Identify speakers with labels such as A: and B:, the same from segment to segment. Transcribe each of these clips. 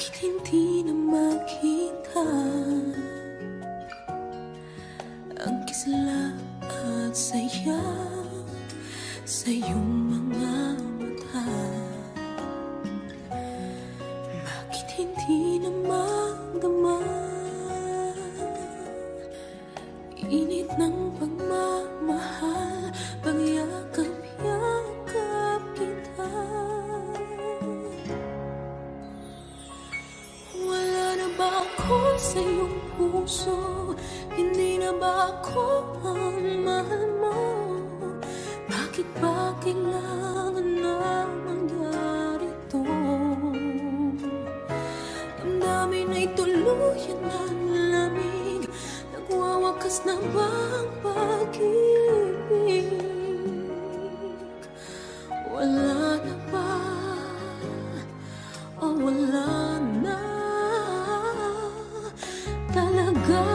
A: Bakit hindi na makita ang kisla at saya sa iyong mga mata? Bakit hindi na magdama init ng pagmamahal, pagyakap-yakap kita? Wala na ba ako sa iyong puso? Hindi na ba ako ang mahal mo? Bakit ba kailangan na mangyari to? Damdamin ay tuluyan ng lamig, nagwawakas na ba ang pag-ibig? Wala na ba o wala na talaga?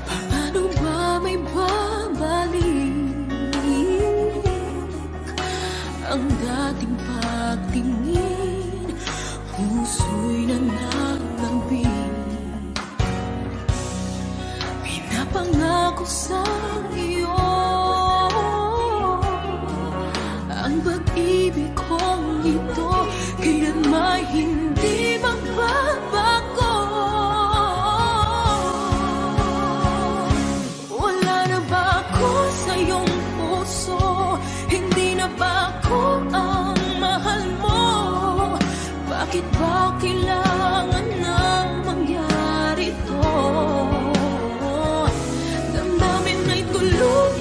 A: Paano ba may babalik ang dating pagtingin? Puso'y nananambing, pinapangako sa iyo ang pag-ibig kong ito, kailanman hindi magbabago. Wala na ba ako sa iyong puso? Hindi na ba ako ang mahal mo? Bakit ba kailangan nang mangyari to? Damdamin ay tuloy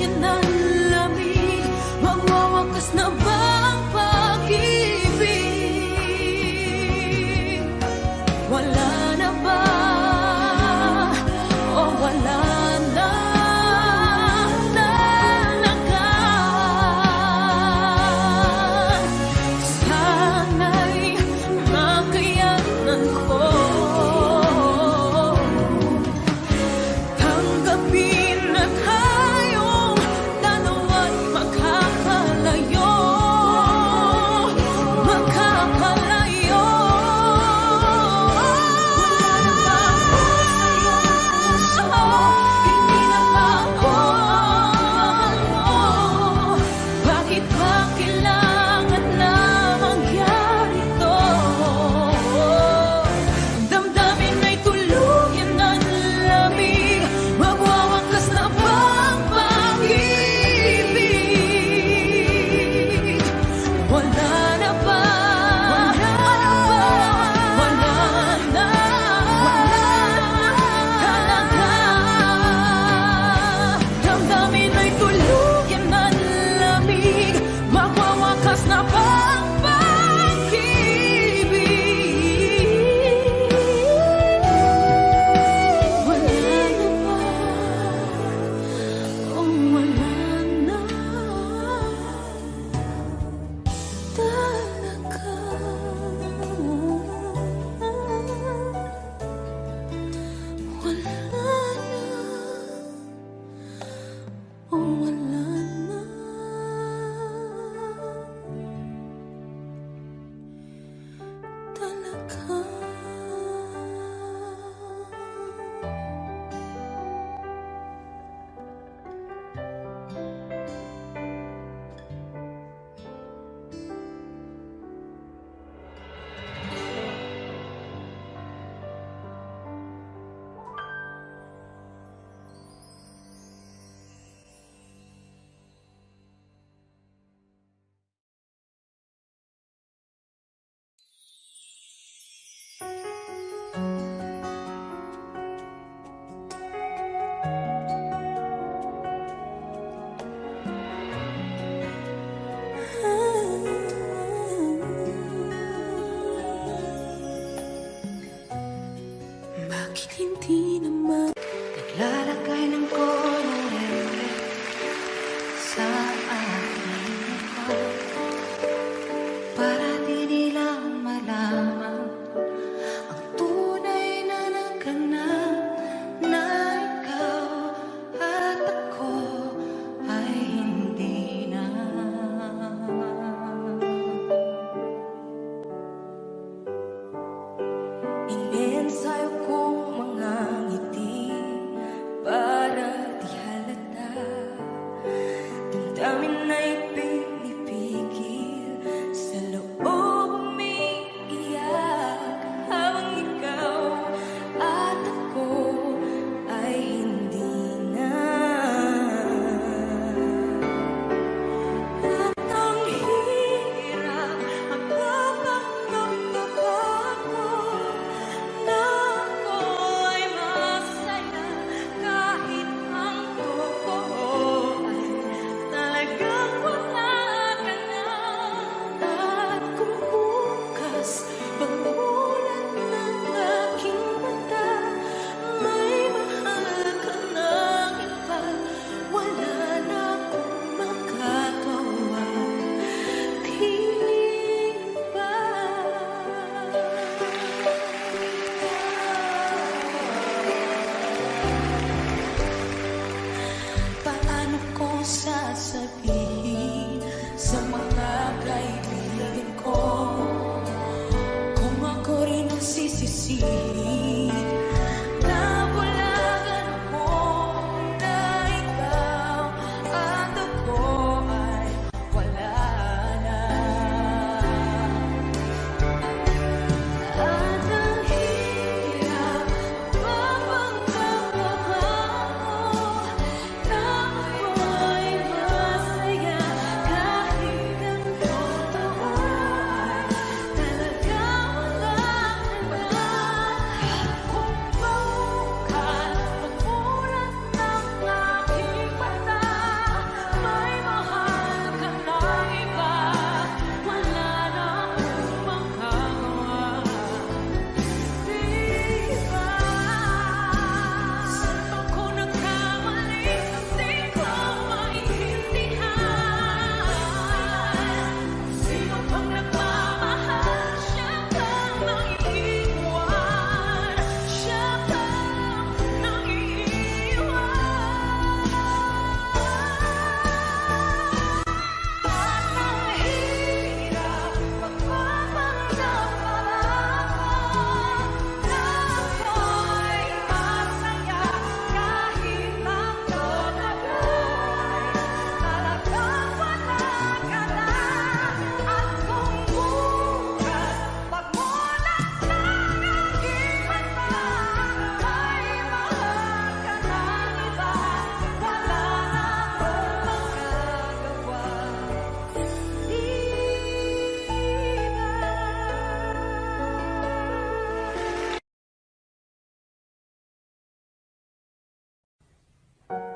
A: Ika'y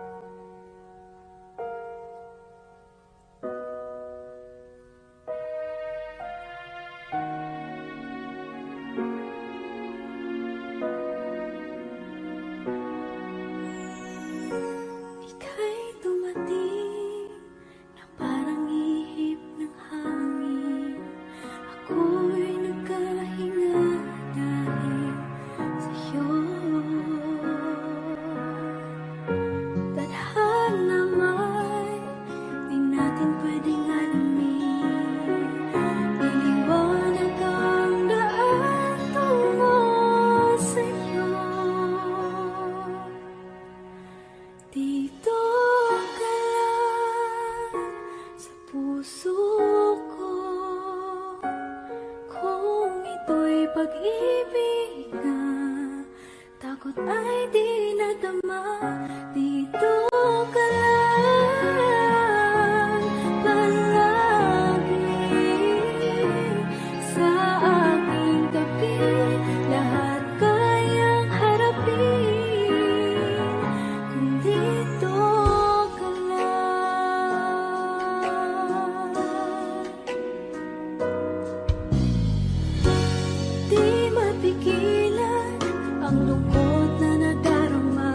A: dumating na parang ihip ng hangin. Ako'y nagkahinga dahil sa'yo. Tadhana may di natin pwedeng alamin. Iniwanag ang daan tungo sa'yo. Dito ka lang sa puso ko. Kung ito'y pag-ibig na takot ay di nadama. Dito ka lang palagi sa aking tabi. Lahat kayang harapin kung dito ka lang. Di mapigilan ang lungkot na nadarama.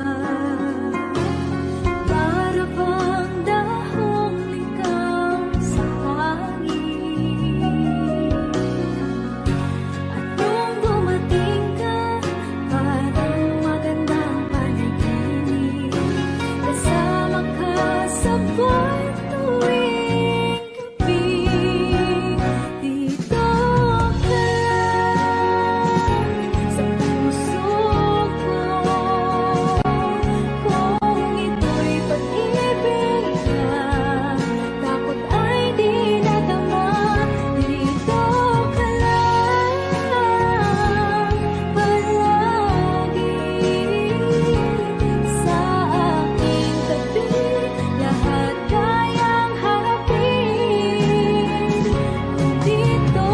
A: Para bang dahong ligaw sa hangin. At nung dumating ka, parang magandang panaginip. Kasama ka sa buwan tuwing gabi. Dito ka lang sa puso ko. Kung ito'y pag-ibig na takot ay di nadama. Dito ka lang palagi sa aking tabi. Lahat kayang harapin kung dito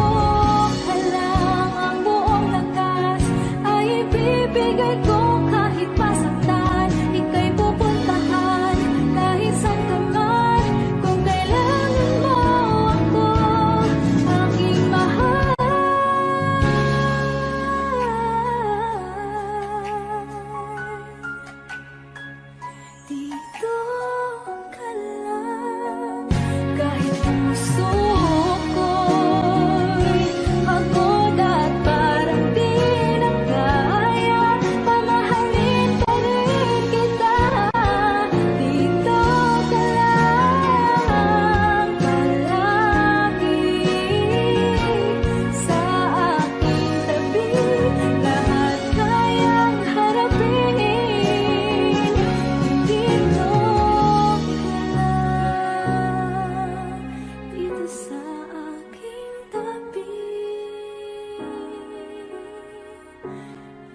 A: ka lang. Ang buong lakas ay ibibigay ko kahit masaktan. Ika'y pupuntahan kahit saan ka man. Kung kailangan mo ako, aking mahal. Dito ka lang kahit puso ko'y pagod at parang di na kaya. Mamahalin pa rin kita. Dito ka lang palagi sa aking tabi. Lahat kayang harapin kung dito ka lang. Dito sa aking tabi.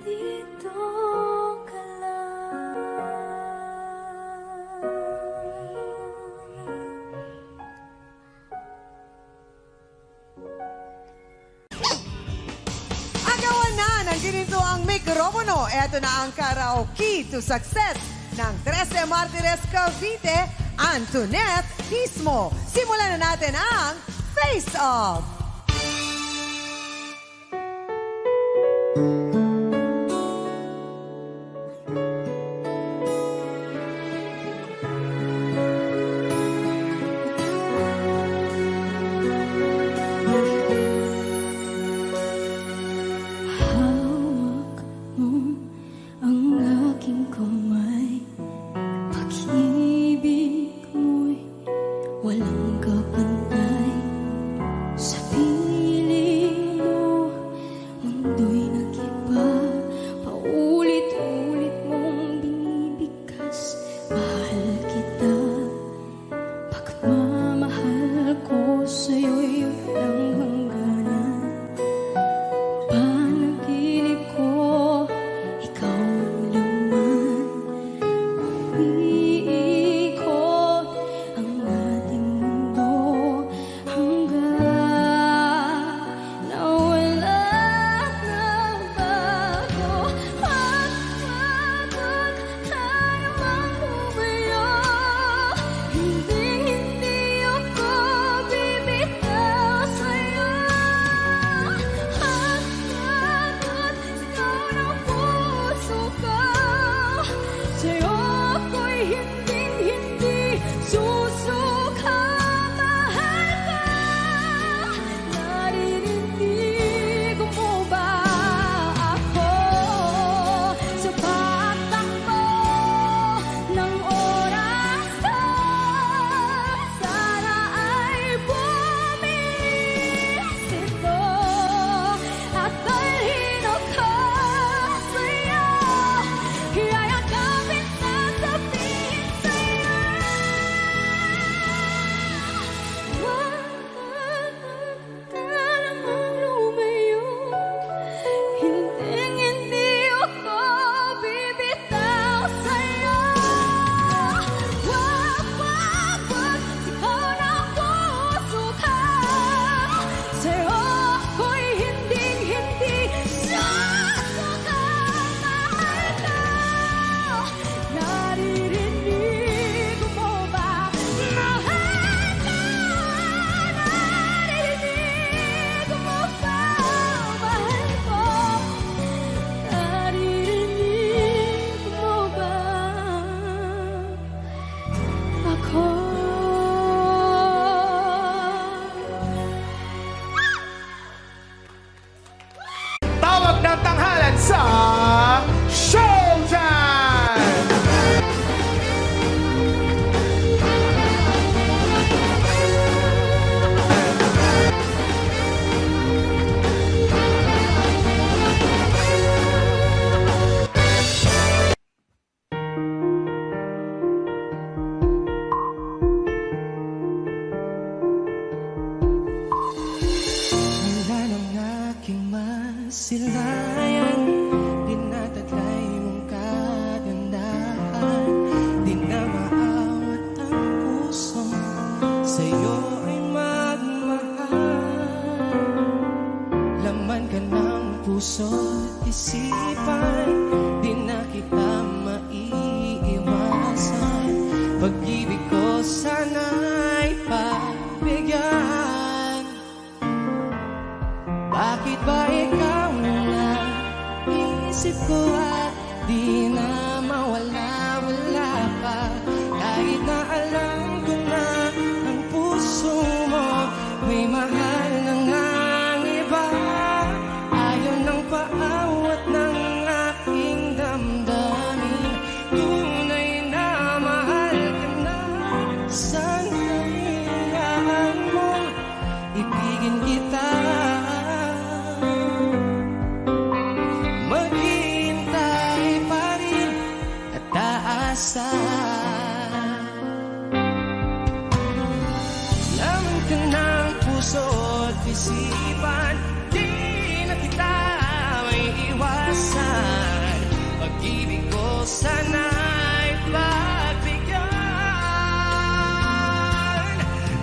A: Dito ka lang.
B: Agawan na ng ginito ang mikropono. Ito na ang karaoke to success ng 13 Martires Cavite, Antoinette Mismo. Simulan na natin ang Face Off.
A: Hawak mo ang aking kamay. Pag-ibig mo'y walang kapantay. Sa piling mo, mundo'y nag-iba.
C: pag-asa. Laman ka ng puso at isipan, di na kita may iwasan. Pag-ibig ko sana'y pagbigyan.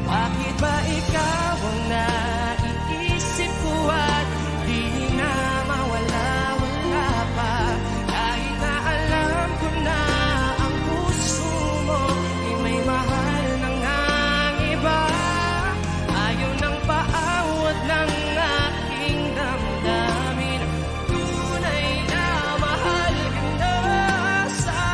C: Bakit ba ikaw ang naiisip ko at di na mawala-wala pa? Kahit na alam ko na ang puso mo ay may mahal ng ang iba. Ayaw ng paawat ng aking damdamin. Tunay na mahal ka na sa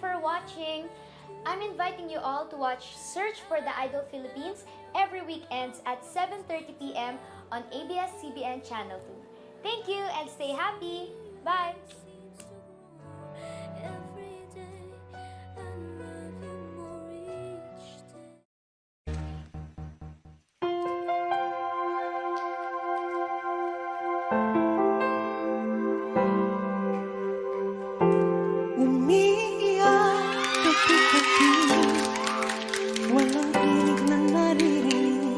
D: for watching. I'm inviting you all to watch Search for the Idol Philippines every weekends at 7:30 p.m. on ABS-CBN Channel 2. Thank you and stay happy. Bye!
A: Every day I love you more each day.
C: Umiiyak gabi-gabi, walang tinig na naririnig.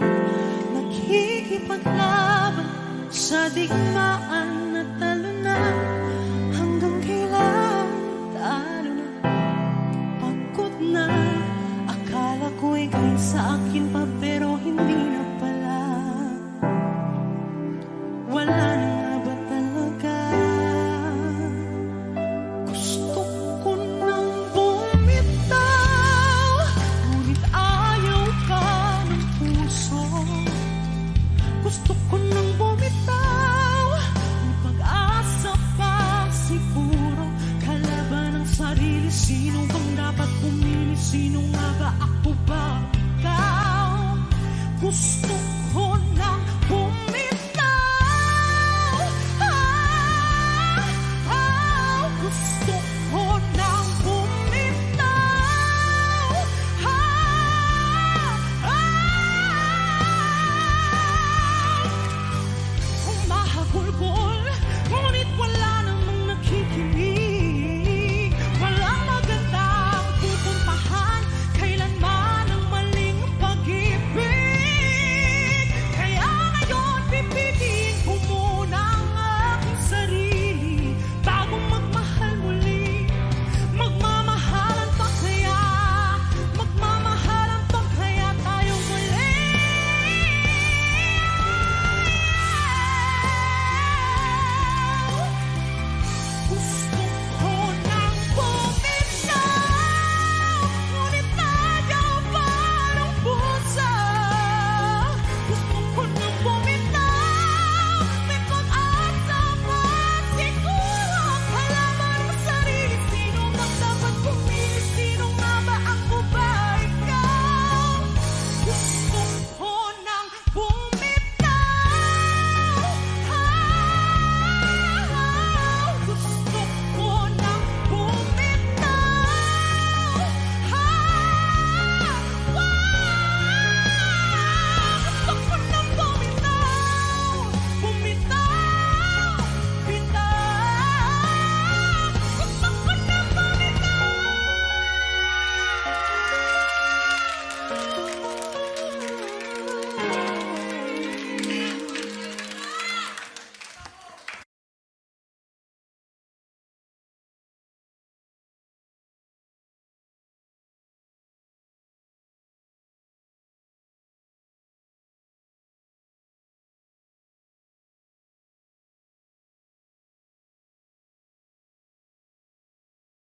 C: Nakikipaglaban sa digmaan na talo na. Hanggang kailan talo na, pagod na. Akala ko ika'y sa akin pa pero hindi na pala. Wala na nga ba talaga? Gusto ko nang bumitaw, ngunit ayaw ka ng puso. Gusto ko nang bumitaw, may pag-asa pa siguro. Kalaban ng sarili, sino bang dapat pumili? Sino nga ba, ako ba, ikaw? Gusto ko nang bumitaw. Gusto ko nang bumitaw. Humahagulgol, ngunit wala namang nakikinig. Walang magandang pupuntahan, kailanman ang maling pag-ibig. Kaya ngayon pipiliin ko muna ang aking sarili bago magmahal muli. Magmamahalan pa kaya? Magmamahalan pa kaya tayo muli? Gusto ko nang bumitaw, ngunit ayaw pa ng puso. Gusto ko nang bumitaw, may pag-asa pa siguro. Kalaban ng sarili, sino nga dapat pumili? Sino nga ba, ako ba, ikaw? Gusto ko nang bumitaw. Gusto ko nang bumitaw. Gusto ko nang bumitaw. Bumitaw, bitaw. Gusto ko nang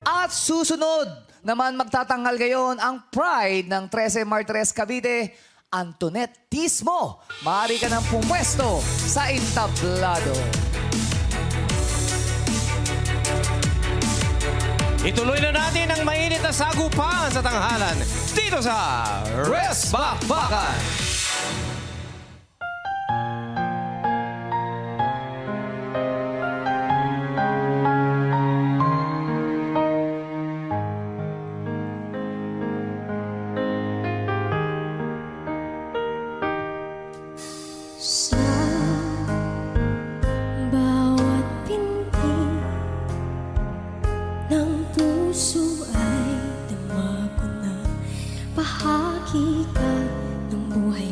E: At susunod naman magtatanggal ngayon ang pride ng 13 Martires Cavite, Antoinette Tismo. Maaari ka ng pumwesto sa entablado.
F: Ituloy na natin ang mainit na sagupan sa tanghalan dito sa Res Bakbakan.
A: Sa bawat pinti ng puso ay dama ko na bahagi ka ng buhay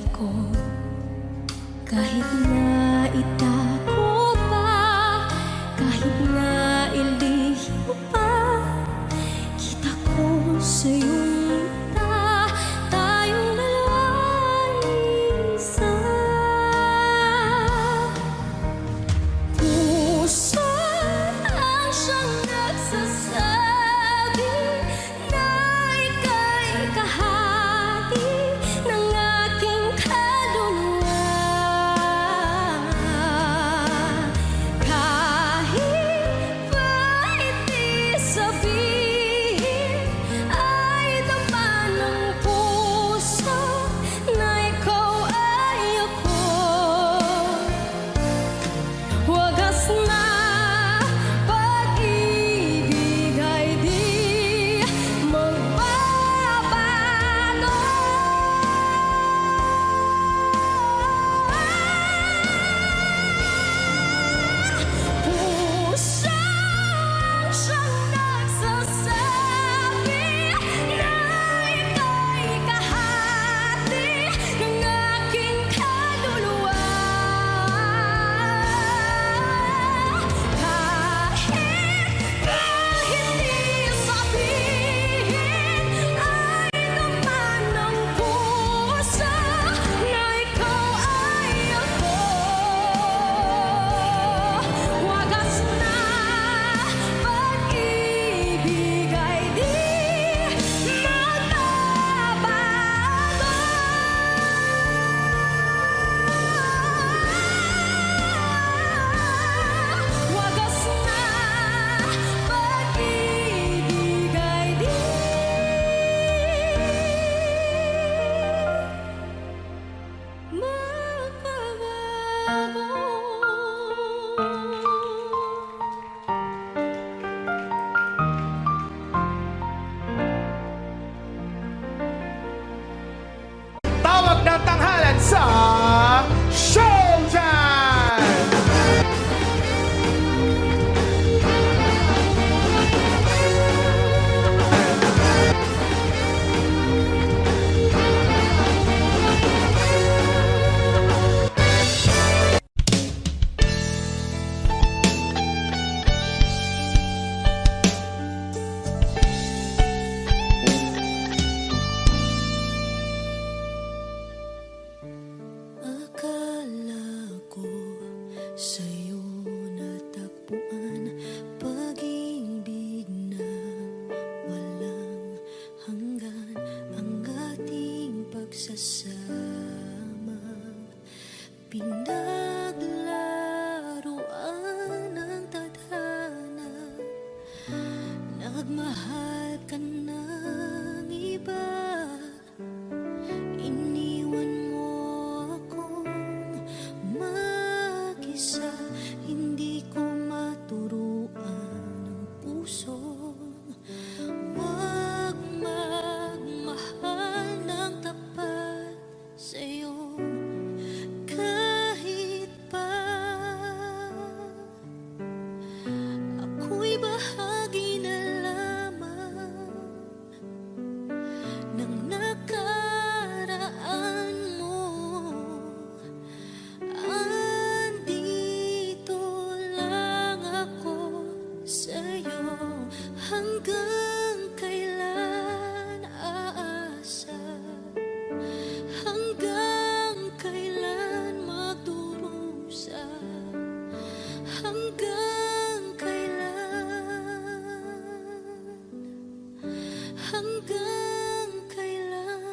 A: Hanggang kailan?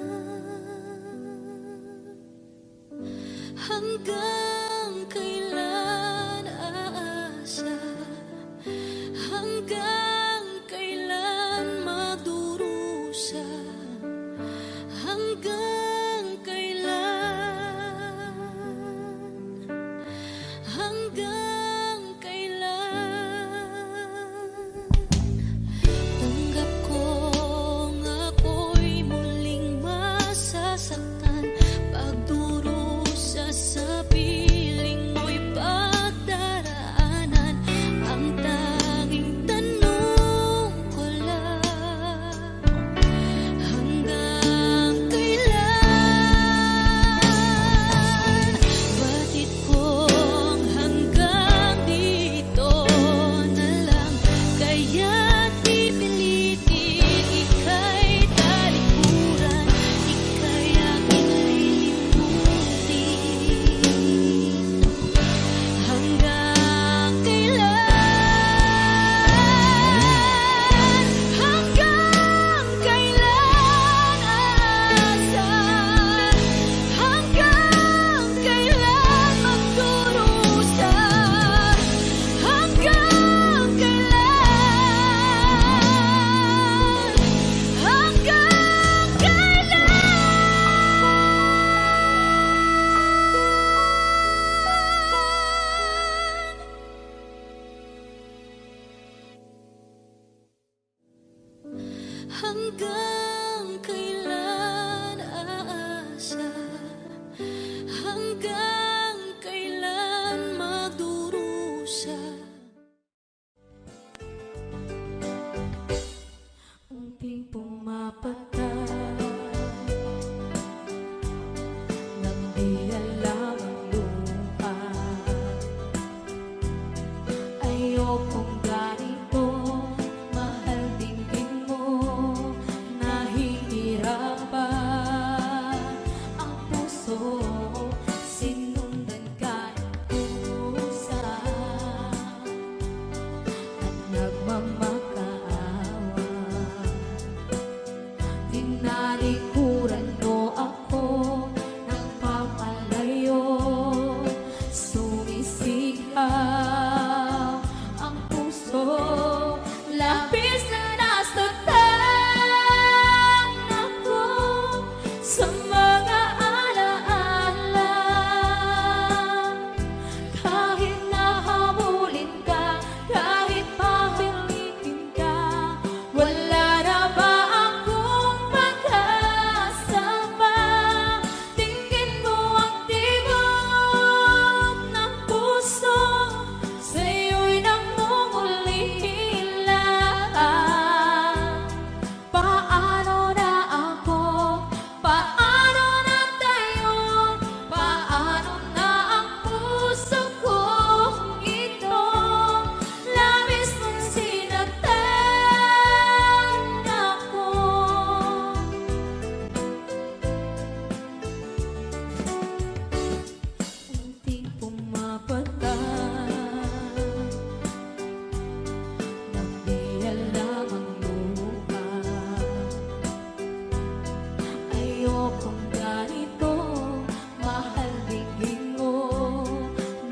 A: Hanggang kailan aasa? Hanggang kailan magdurusa? Hanggang kailan? Hanggang kailan? Tanggap kong ako'y muling masasaktan, pagdurusa sa piling mo'y pagdaraanan. Ang tanging tanong ko lang, hanggang kailan? Batid kong hanggang dito na lang, kaya't pipilitin ika'y talikuran, ika'y aking lilimutin. Hanggang kailan? Hanggang kailan aasa? Hanggang kailan magdurusa? Hanggang kailan? Hanggang kailan? Hanggang kailan aasa? Hanggang kailan magdurusa? Unting pumapatay nang di alam ang lupa. Ayokong ganito, mahal dinggin mo, nahihirapan ang puso, sinundan ka ng kusa at nagmamakaawa. Tinalikuran mo ako ng papalayo, sumisigaw ang puso, labis na nasaktan ako sa mga alaala. Kahit nahabulin ka, kahit pahilitin ka, wala na ba akong pag-asa pa? Tingin mo ang tibok ng puso, sa'yo'y namumulila. Paano na ako? Paano na tayo? Paano na ang puso kong ito? Labis mong sinaktan ako. Unting pumapatay nang di alam ang lupa. Ayokong ganito, mahal dinggin mo,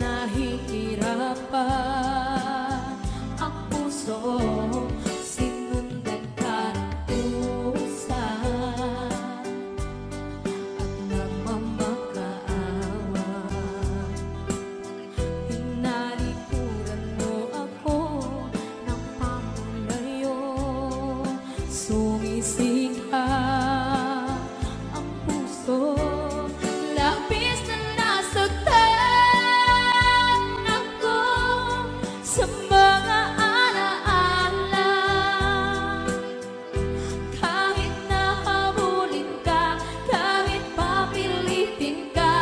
A: nahihirapan ang puso, sinundan ka ng kusa at nagmamakaawa. Tinalikuran mo ako ng pamulayo, sumisigaw ang puso, labis na nasaktan ako sa mga alaala. Kahit nahabulin ka, kahit papilitin ka,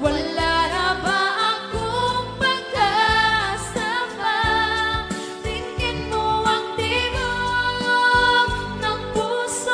A: wala na ba akong pag-asa pa? Tingin mo ang tibok ng puso,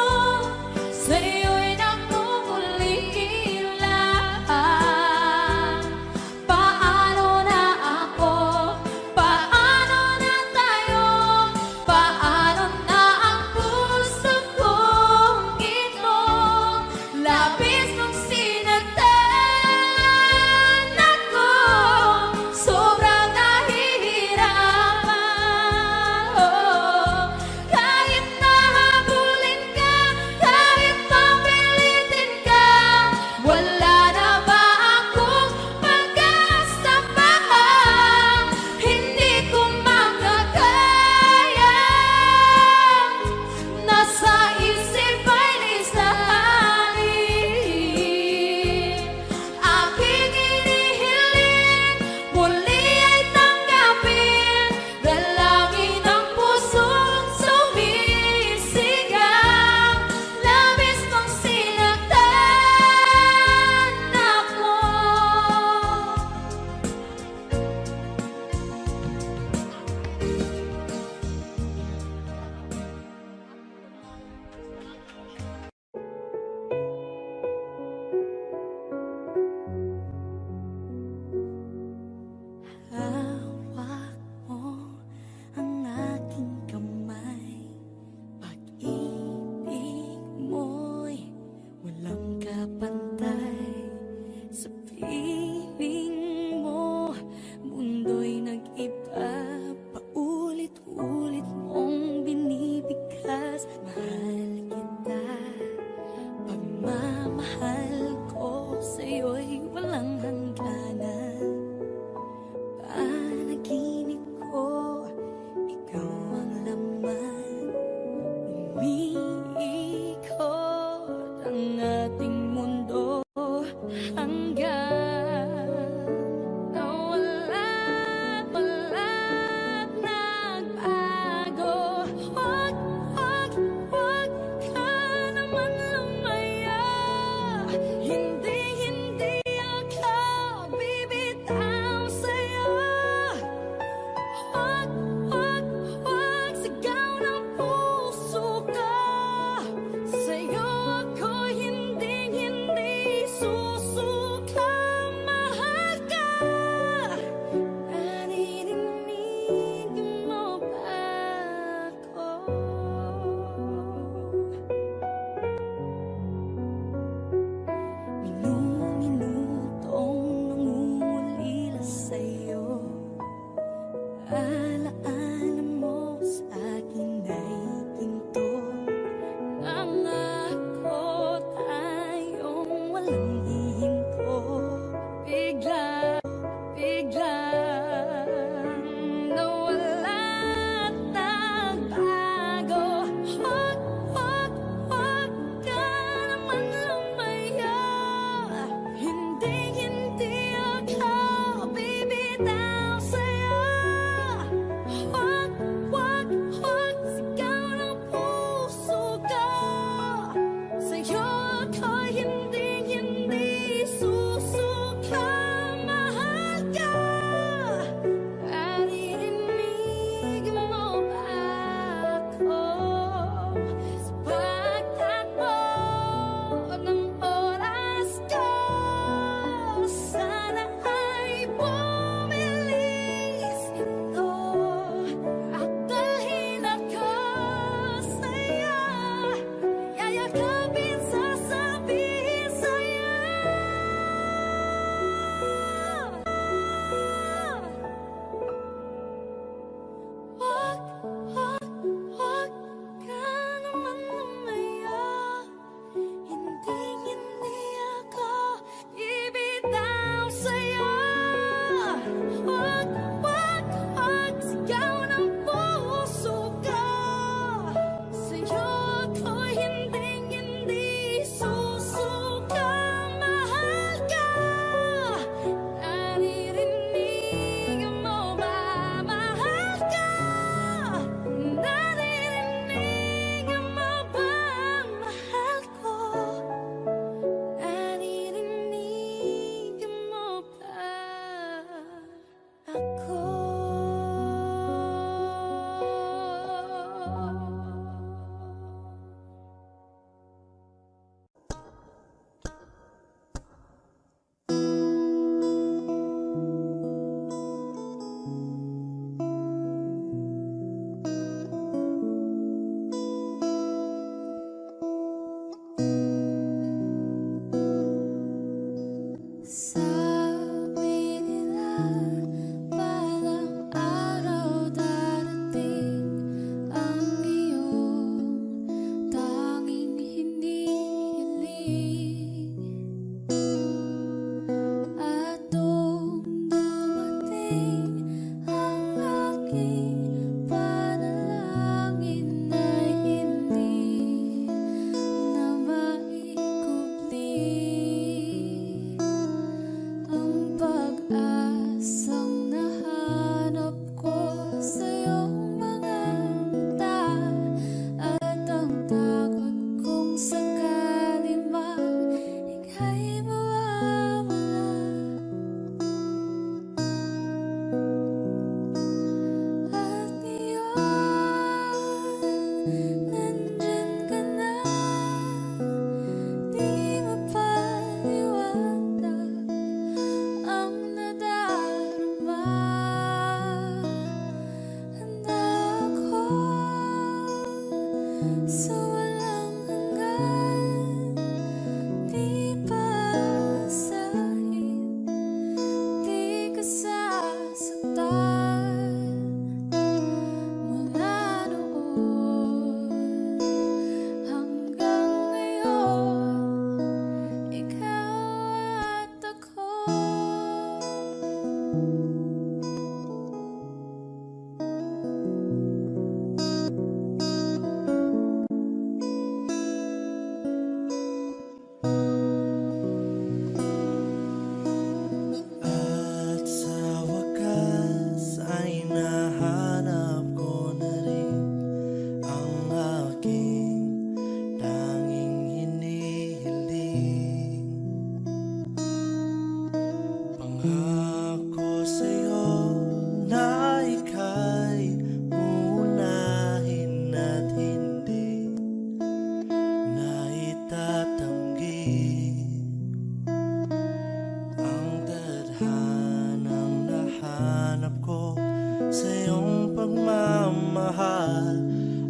G: mahal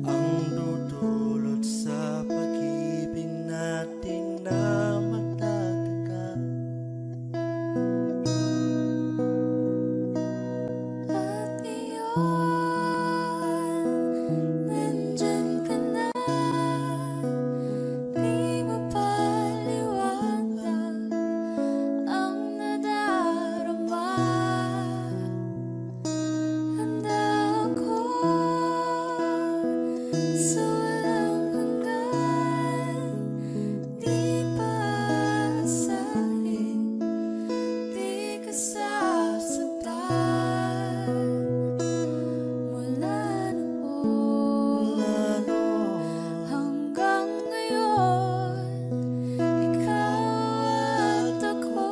G: ang dudulot sa pag-ibig natin na matatagal.
A: At ngayon, nandyan ka na. Di mapaliwanag ang nadarama. Handa ako sa walang hanggan. Di paasahin, di ka sasaktan. Mula noon hanggang ngayon, ikaw at ako.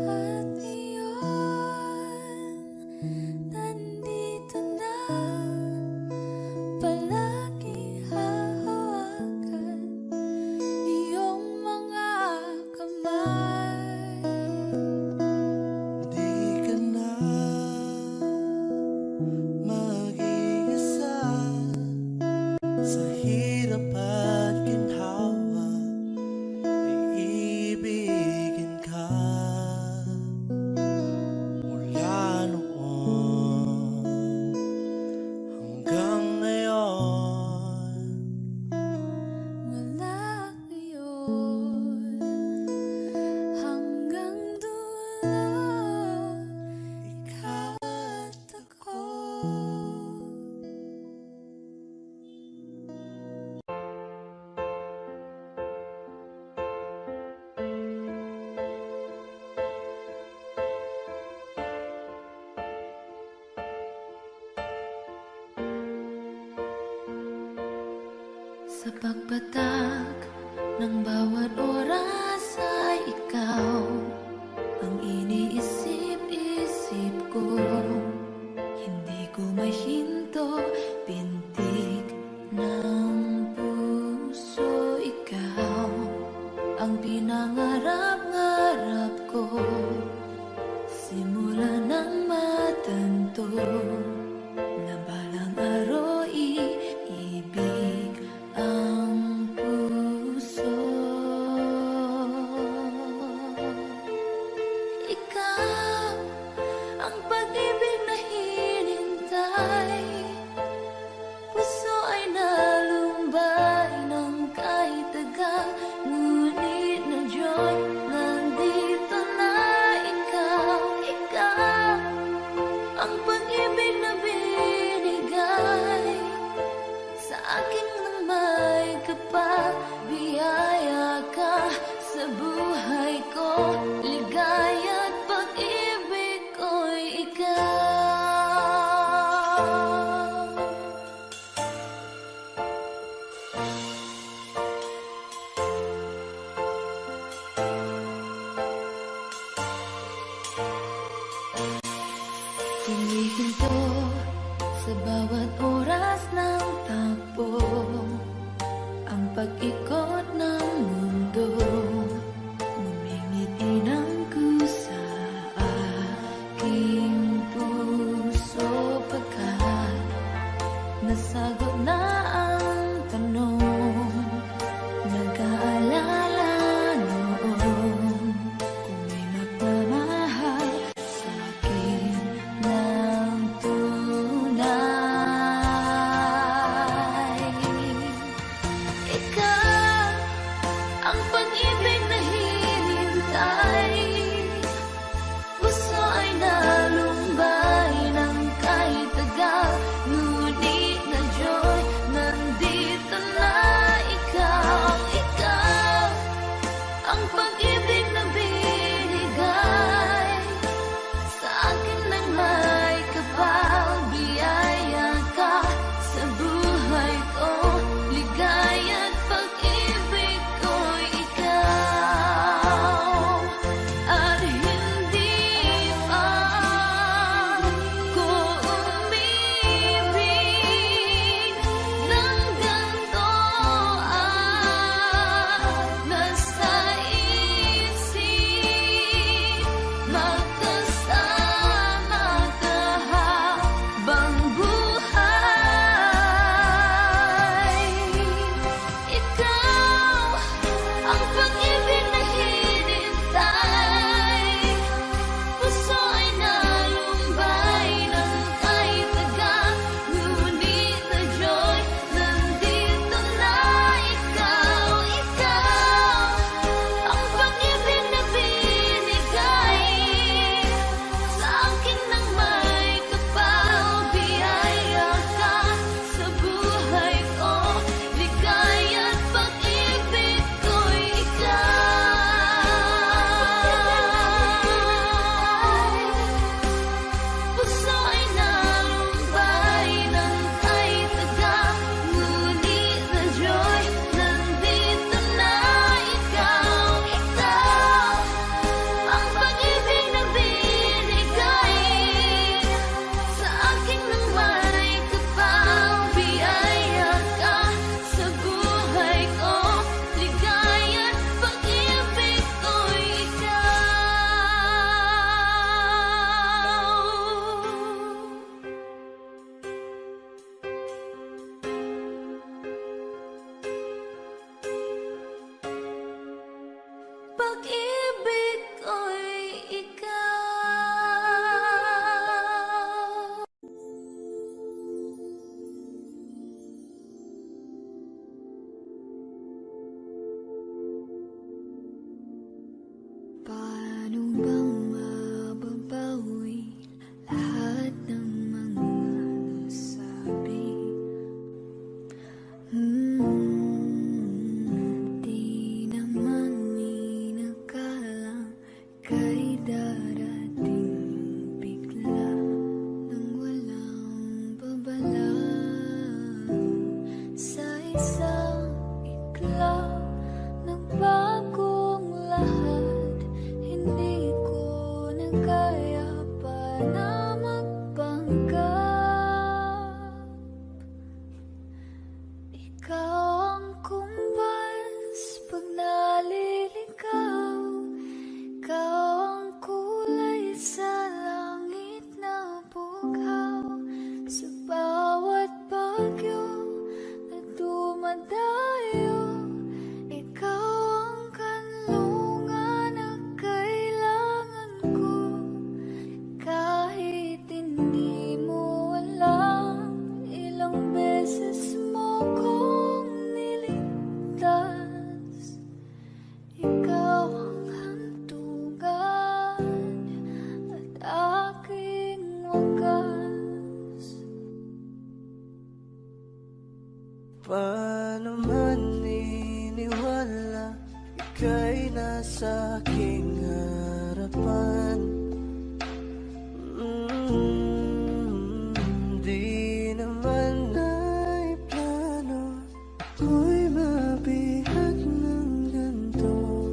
A: At iyon, nandito na, palagi hahawakan iyong mga kamay.
G: Di ka na mag-iisa sa hirap at ginhawa, iibigin ka mula noon hanggang ngayon.
A: Mula ngayon hanggang dulo, ikaw at ako. Sa pagpatak ng bawat oras ay ikaw ang iniisip-isip ko. Hindi ko mahinto, pintig ng puso. Ikaw ang pinangarap-ngarap ko, simula nang matanto na balang araw iibig ang puso. Ikaw ang pag-ibig na hinintay, puso ay nalumbay ng kahit tagal, ngunit na joy, nandito na ikaw. Ikaw ang pag-ibig na binigay sa akin nang may kapal. Biyaya ka sa buhay ko, ligaya at pag-ibig ko'y ikaw. Humihinto sa bawat oras ng takbo, ang pag-ikot ng mundo. Ngumingiti ng kusa aking puso, pagkat nasagot na ang tanong. Nag-aalala noon kung may magmamahal sa akin ng tunay. Ikaw ang pag-ibig na hinintay, puso ay nalumbay ng kahit tagal, ngunit na joy, nandito na isang iklaw, nagbagong lahat. Hindi ko na kaya pa na magpanggap. Ikaw ang kumpas pag naliligaw. Ikaw ang kulay sa langit na bughaw. Sa bawat bagyo na dumadayo, ikaw ang kanlungan na kailangan ko. Kahit hindi mo alam, ilang beses mo kong niligtas. Ikaw ang hantungan at aking wagas.
G: Paano man niniwala ika'y nasa aking harapan? Di naman naiplano ako'y mabihat ng ganito.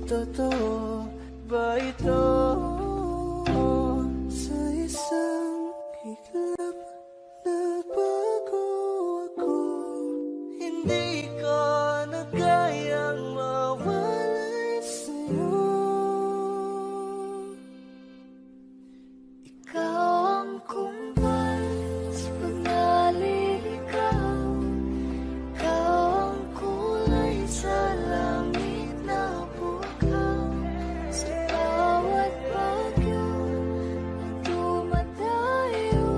G: Totoo ba ito? Sa isang iglap nagbago ako. Hindi ko na kayang mawalay sa'yo.
A: Ikaw ang kumpas pag naliligaw. Ikaw ang kulay sa langit na bughaw. Sa bawat bagyo na dumadayo,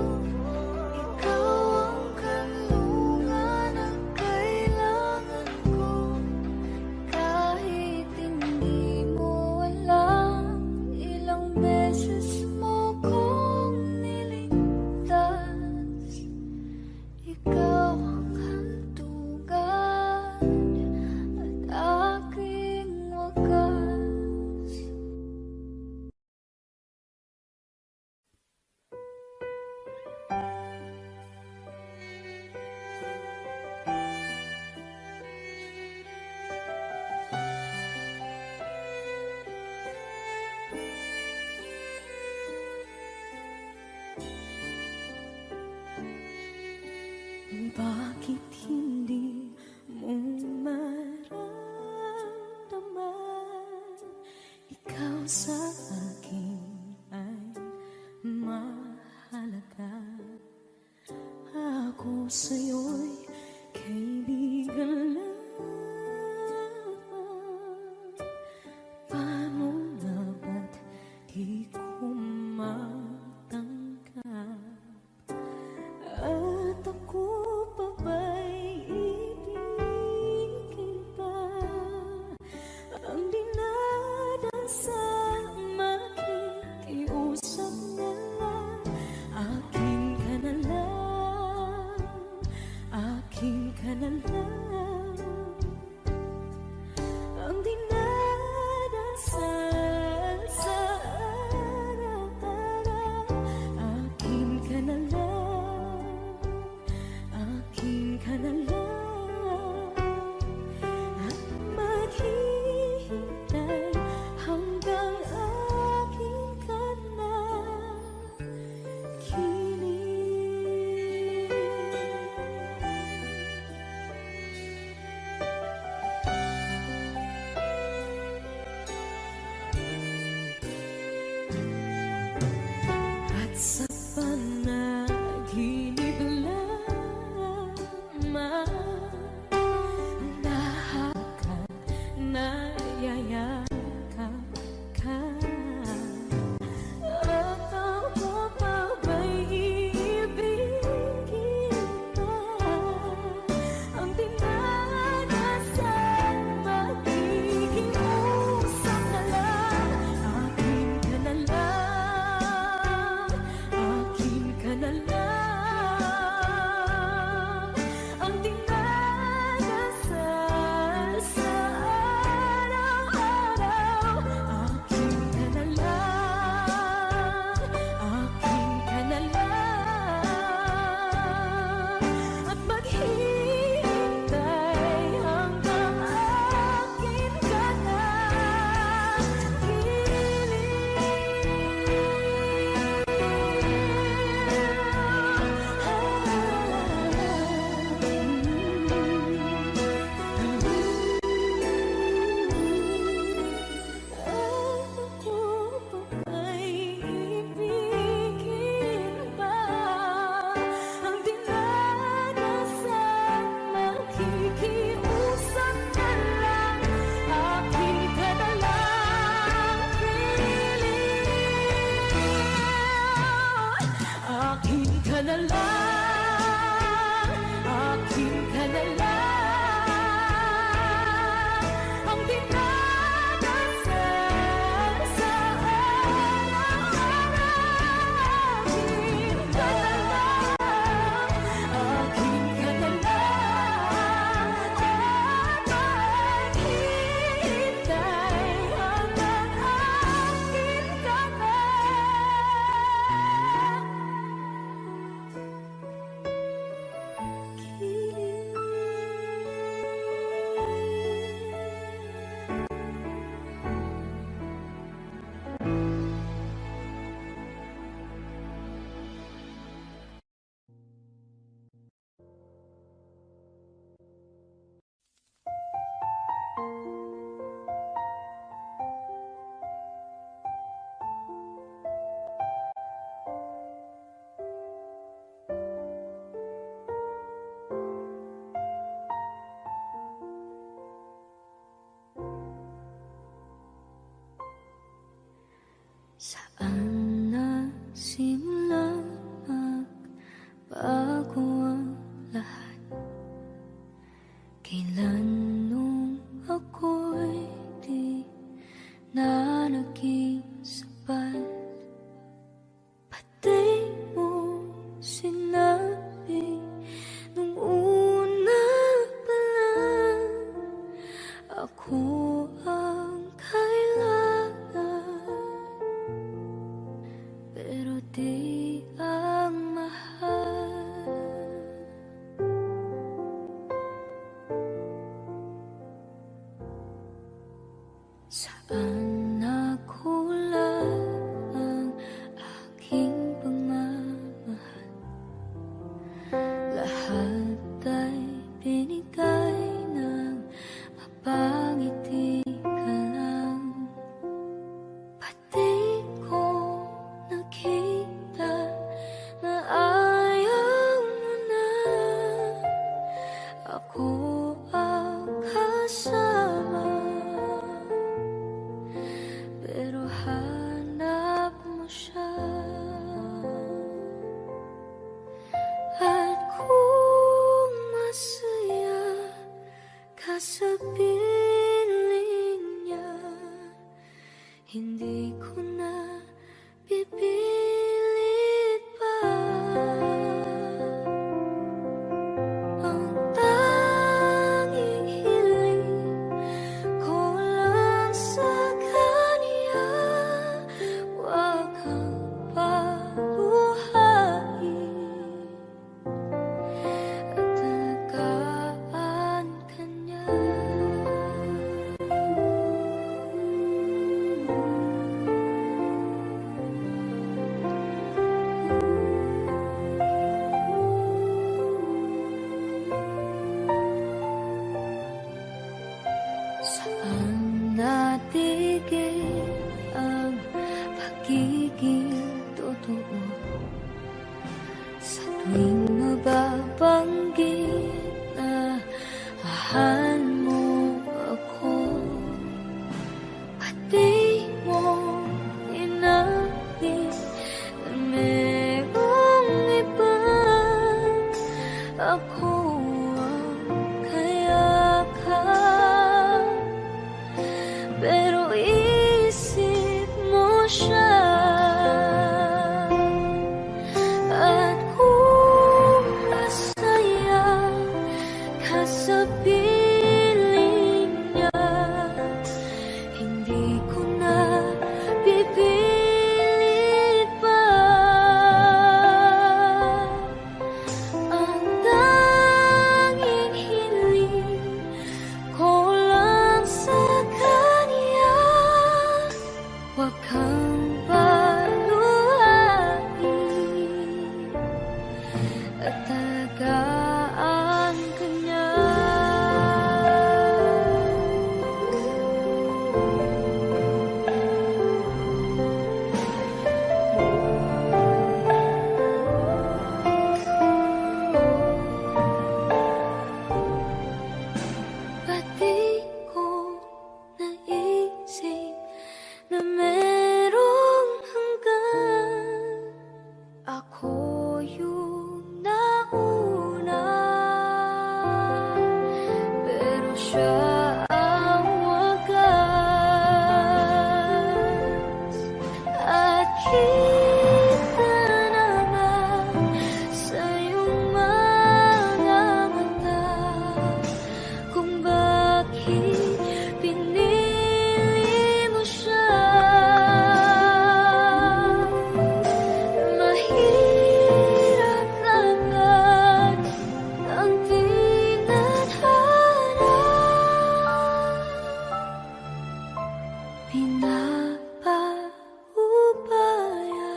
A: ikaw ang kanlungan na kailangan ko. Kahit hindi mo alam, ilang beses mo kong niligtas. Ikaw ang hantungan at aking wagas. Bakit hindi mo maramdaman? Ikaw sa akin ay mahalaga. Ako sa'yo'y kaibigan lang. Paano nga ba't di ko matanggap? At ako pa ba'y ibigin pa? Ang dinadasal makikiusap na lang. Akin ka na lang, akin ka na lang. Ang dinadasal sa araw-araw. Akin ka na lang, akin ka na lang. At maghihintay hanggang akin ka na kilig. At sa panaginip lamang, nahakak, nayayakap ka. At ako pa ba'y iibigin pa? Ang dinadasal magiging usap na lang. Akin ka na lang, Saan nagsimula magbago ang lahat? Kailan nung ako'y di na naging sapat? Pati mo sinabi nung una pa lang ako ang kailangan, pero di ang mahal. Saan nakulang ang aking pagmamahal? Lahat ay binigay ng mapangiti ka lang. Pati ko nakita na ayaw mo na ako ang kasama, pero hanap mo siya. At kung masaya ka sa piling niya, hindi ko na pipilit pa. Ang tanging hiling ko lang sa kanya, wag kang paluhain at alagaan ka niya. Saan natigil ang pagiging totoo? Sa tuwing mababanggit na mahal mo ako, pati mo inamin na merong iba. Ako ang kayakap, pero isip mo siya. At kung masaya ka sa piling niya, hindi ko na pipilit pa. Ang tanging hiling ko lang sa kanya, wag kang paluhain at alagaan ka niya. Pati ko naisip na merong hanggan, ako yung nauna, pero siya ang wagas. At kita naman sa iyong mga mata kung bakit pinili mo siya. Mahirap agad ang tinadhana, pinapaubaya,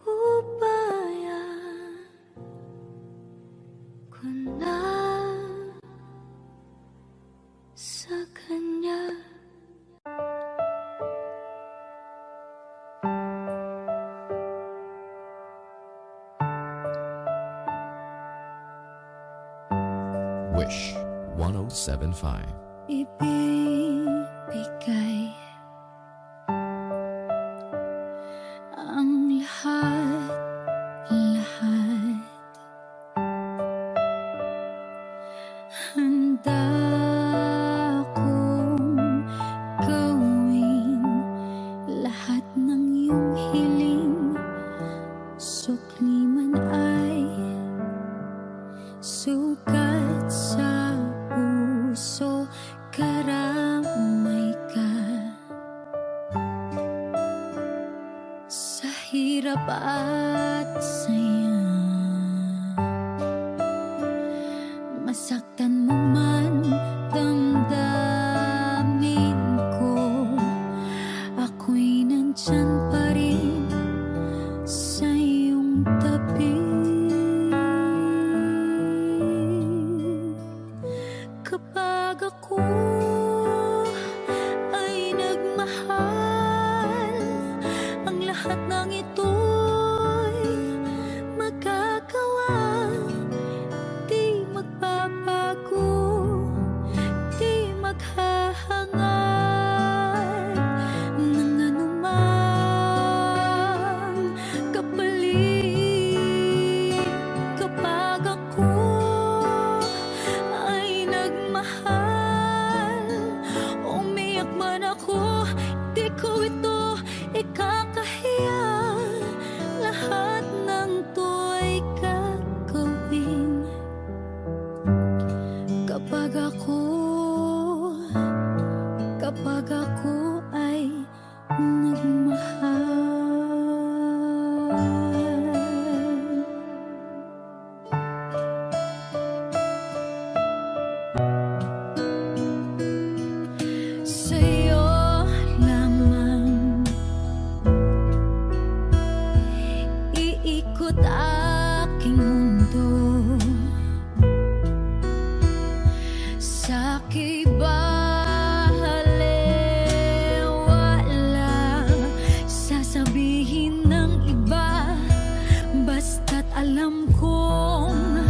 A: pinapaubaya ko na sa kanya.
H: Wish 1075.
A: Ibibigay ang lahat handa kong gawin lahat ng iyong hiling, sukli man ay sugat sa puso, karamay ka sa hirap at saya. Masaktan mo man damdamin ko, ako'y nandyan pa rin sa iyong tabi. Kapag ako ay nagmahal, ang lahat ng ito'y magagawa. Di magbabago, di maghahangad ng anumang kapalit. Kapag ako ay nagmahal, umiyak man ako, di ko ito ikakahiya. Lahat ng to'y gagawin kapag ako ay nagmahal. Sa'yo lamang iikot aking mundo, sa'ki balewala sasabihin ng iba, basta't alam kong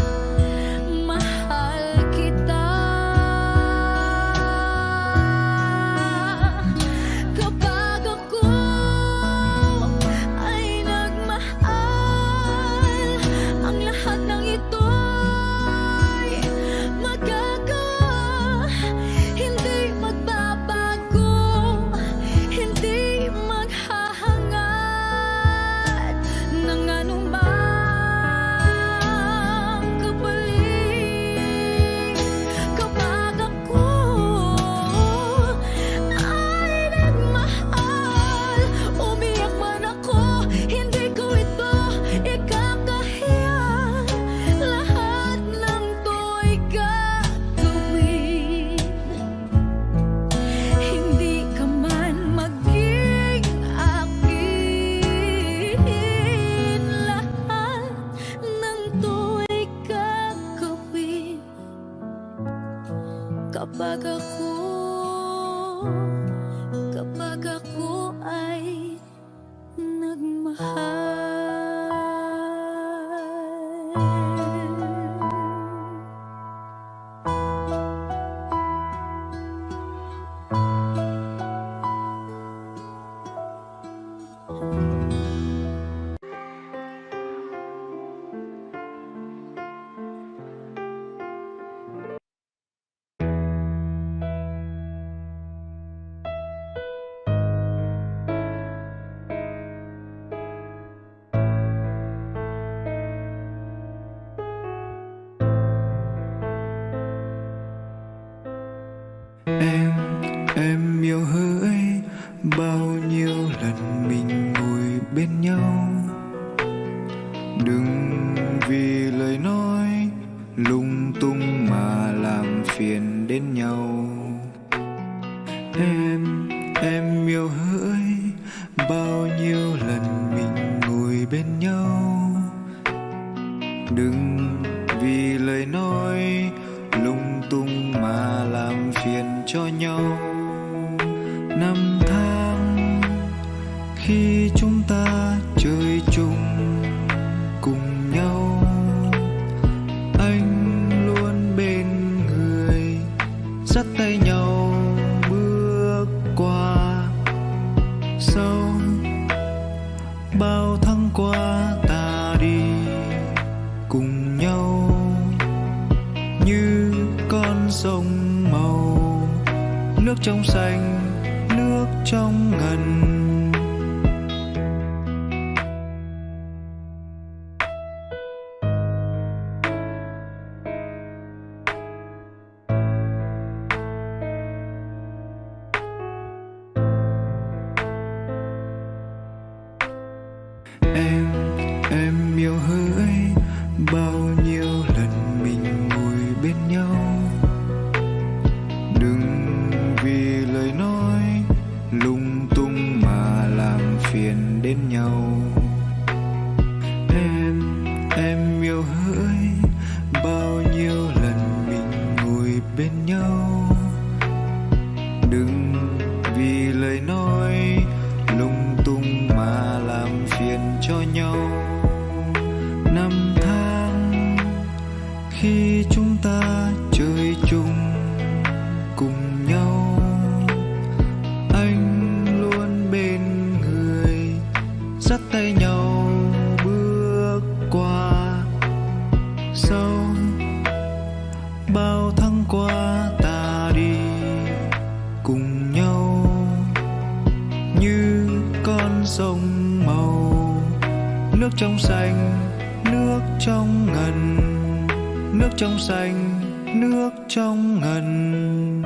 A: mahal kita. Kapag ako ay nagmahal, ang lahat ng ito'y magagawa. Hindi magbabago, hindi maghahangad ng anumang kapalit. Kapag ako ay nagmahal, umiyak man ako, hindi ko ito ikakahiya. Lahat ng to'y gagawin, hindi ka man maging akin. Lahat ng to'y gagawin kapag ako ay nagmahal.
G: Em yêu hỡi, bao nhiêu lần mình ngồi bên nhau. Đừng vì lời nói lung tung mà làm phiền đến nhau. Em yêu hỡi, bao nhiêu lần mình ngồi bên nhau. Đừng vì lời nói lung tung mà làm phiền cho nhau. Năm tháng khi chúng ta chơi chung cùng nhau, anh luôn bên nước trong xanh, nước trong ngần. Em yêu hỡi, bao nhiêu lần mình ngồi bên nhau. Đừng vì lời nói lung tung mà làm phiền đến nhau. Em yêu hỡi, bao nhiêu lần mình ngồi bên nhau. Đừng vì lời nói lung tung mà làm phiền cho nhau. Năm tháng khi chúng ta chơi chung cùng nhau, anh luôn bên người dắt tay nhau bước qua. Sau bao tháng qua ta đi cùng nhau như con sông màu, nước trong xanh, nước trong ngần, nước trong xanh, nước trong ngần.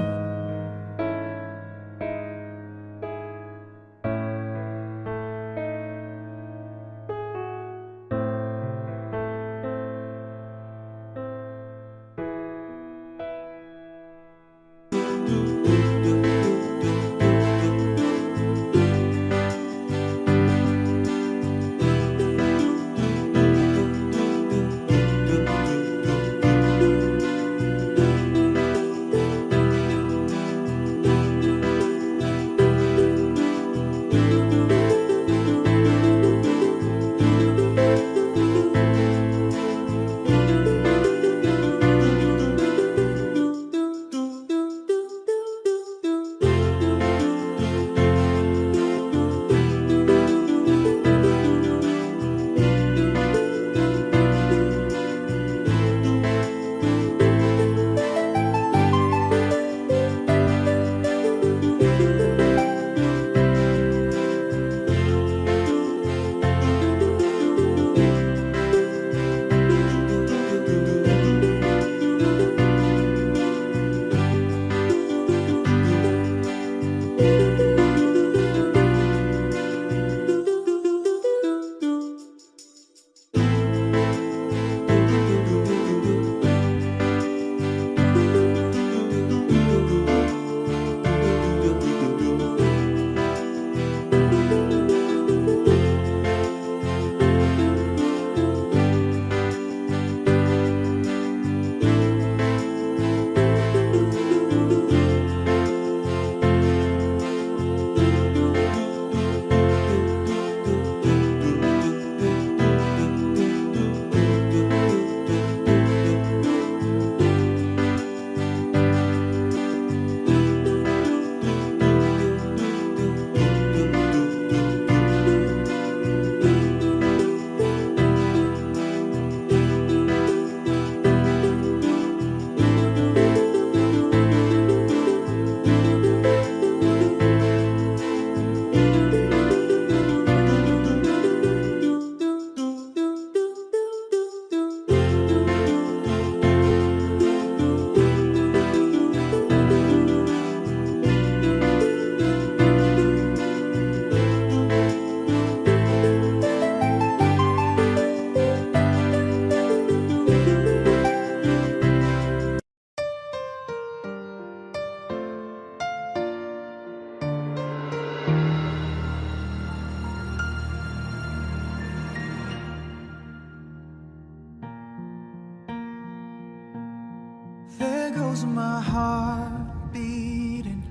I: goes my heart beating,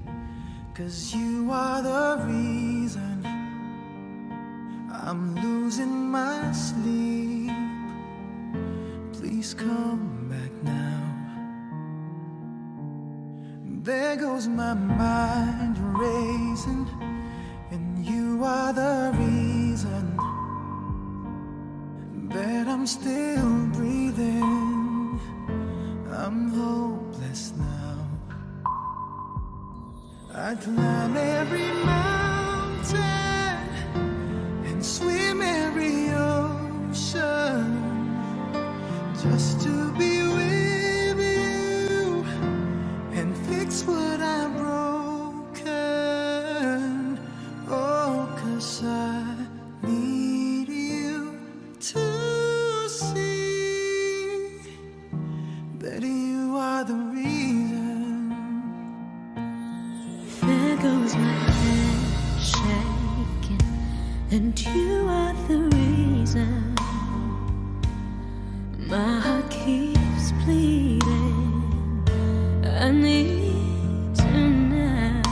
I: 'cause you are the reason I'm losing my sleep. Please come back now. There goes my mind racing, and you are the reason that I'm still breathing. I'm hopeless now. I'd climb every mountain and swim every ocean just to be with you and fix what I've broken. Oh, 'cause I need you to see that you are the reason.
A: There goes my hand shaking, and you are the reason. My heart keeps bleeding. I need you now.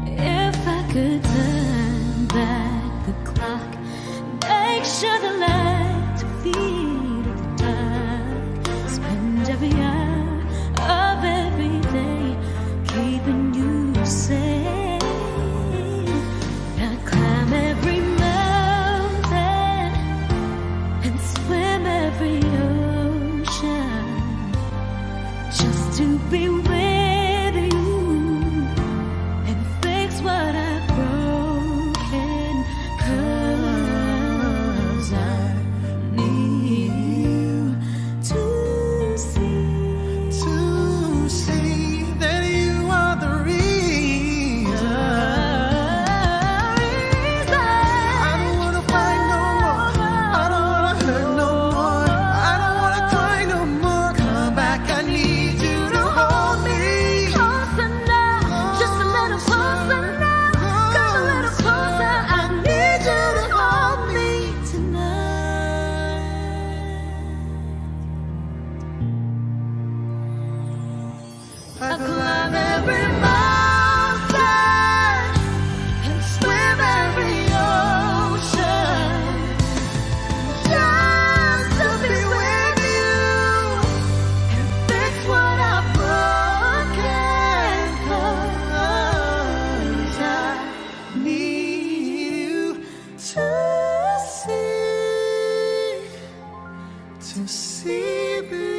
A: If I could turn back the clock, make sure the lights feed the dark, spend every hour of every day keeping you safe. I'd climb every mountain and swim every ocean just to be with you and fix what I've broken. 'Cause I need you to
I: See that you are the reason. I don't wanna fight no more. I don't wanna hurt no more. I don't wanna cry no more. Come back, I need you to hold me.
A: Closer now, just a little closer now. Come a little closer, I need you to hold me tonight.
I: I
A: I'll climb every mountain and swim every ocean just to be with you and fix what I've broken. 'Cause I
I: need you
A: to see
I: to see that